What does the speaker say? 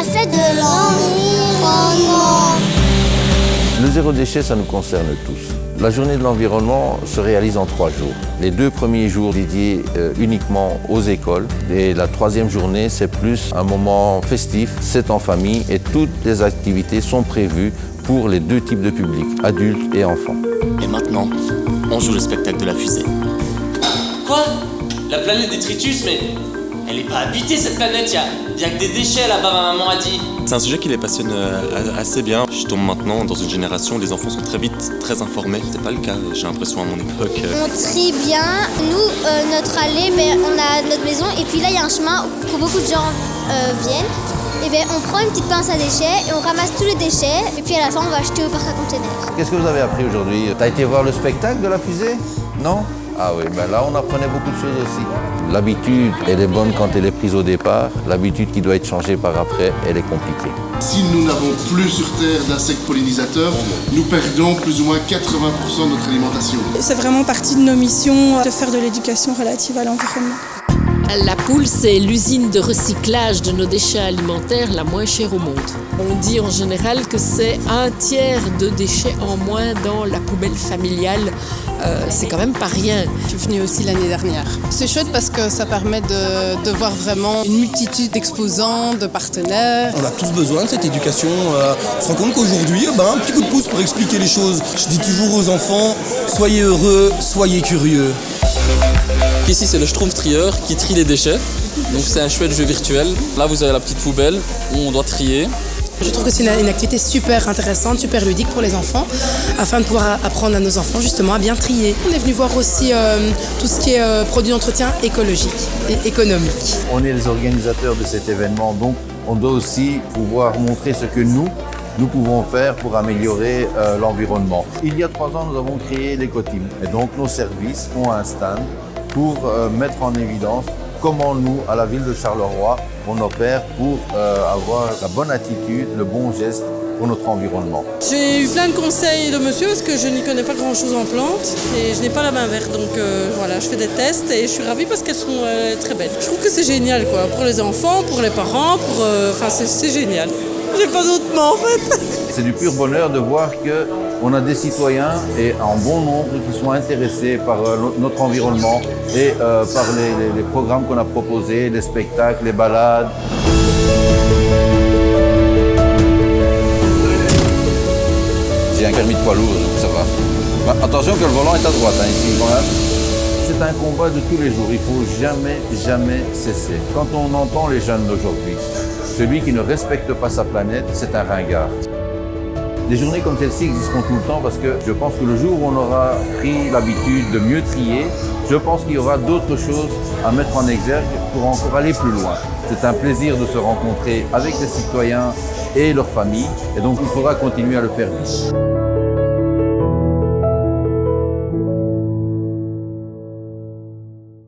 la fête de l'environnement. Le zéro déchet, ça nous concerne tous. La journée de l'environnement se réalise en 3 jours. Les 2 premiers jours dédiés uniquement aux écoles et la 3e journée, c'est plus un moment festif, c'est en famille et toutes les activités sont prévues pour les 2 types de publics, adultes et enfants. Et maintenant, on joue le spectacle de la fusée. Quoi? La planète Détritus, mais elle est pas habitée cette planète, y a que des déchets là-bas, ma maman a dit. C'est un sujet qui les passionne assez bien. Je tombe maintenant dans une génération où les enfants sont très vite très informés. C'était pas le cas, j'ai l'impression, à mon époque. On trie bien. Nous, notre allée, on a notre maison et puis là il y a un chemin où beaucoup de gens viennent. Et on prend une petite pince à déchets et on ramasse tous les déchets et puis à la fin on va acheter au parc à conteneurs. Qu'est-ce que vous avez appris aujourd'hui? T'as été voir le spectacle de la fusée? Non? Ah oui, là on apprenait beaucoup de choses aussi. L'habitude, elle est bonne quand elle est prise au départ. L'habitude qui doit être changée par après, elle est compliquée. Si nous n'avons plus sur Terre d'insectes pollinisateurs, nous perdons plus ou moins 80% de notre alimentation. C'est vraiment partie de nos missions de faire de l'éducation relative à l'environnement. La Poule, c'est l'usine de recyclage de nos déchets alimentaires la moins chère au monde. On dit en général que c'est 1/3 de déchets en moins dans la poubelle familiale. C'est quand même pas rien. Je suis venue aussi l'année dernière. C'est chouette parce que ça permet de voir vraiment une multitude d'exposants, de partenaires. On a tous besoin de cette éducation. On se rend compte qu'aujourd'hui, un petit coup de pouce pour expliquer les choses. Je dis toujours aux enfants, soyez heureux, soyez curieux. Ici, c'est le Schtroumpf-Trieur qui trie les déchets. Donc c'est un chouette jeu virtuel. Là, vous avez la petite poubelle où on doit trier. Je trouve que c'est une activité super intéressante, super ludique pour les enfants, afin de pouvoir apprendre à nos enfants justement à bien trier. On est venu voir aussi tout ce qui est produits d'entretien écologique et économique. On est les organisateurs de cet événement, donc on doit aussi pouvoir montrer ce que nous pouvons faire pour améliorer l'environnement. Il y a 3 ans, nous avons créé l'Ecoteam et donc nos services ont un stand pour mettre en évidence comment nous, à la ville de Charleroi, on opère pour avoir la bonne attitude, le bon geste pour notre environnement. J'ai eu plein de conseils de monsieur parce que je n'y connais pas grand-chose en plantes et je n'ai pas la main verte. Donc voilà, je fais des tests et je suis ravie parce qu'elles sont très belles. Je trouve que c'est génial quoi, pour les enfants, pour les parents, c'est génial. J'ai pas d'autres mots en fait. C'est du pur bonheur de voir qu'on a des citoyens et en bon nombre qui sont intéressés par notre environnement et par les programmes qu'on a proposés, les spectacles, les balades. J'ai un permis de poids lourd, donc ça va. Attention que le volant est à droite ici quand même. C'est un combat de tous les jours, il ne faut jamais cesser. Quand on entend les jeunes d'aujourd'hui, celui qui ne respecte pas sa planète, c'est un ringard. Des journées comme celle-ci existeront tout le temps parce que je pense que le jour où on aura pris l'habitude de mieux trier, je pense qu'il y aura d'autres choses à mettre en exergue pour encore aller plus loin. C'est un plaisir de se rencontrer avec les citoyens et leurs familles et donc il faudra continuer à le faire vite.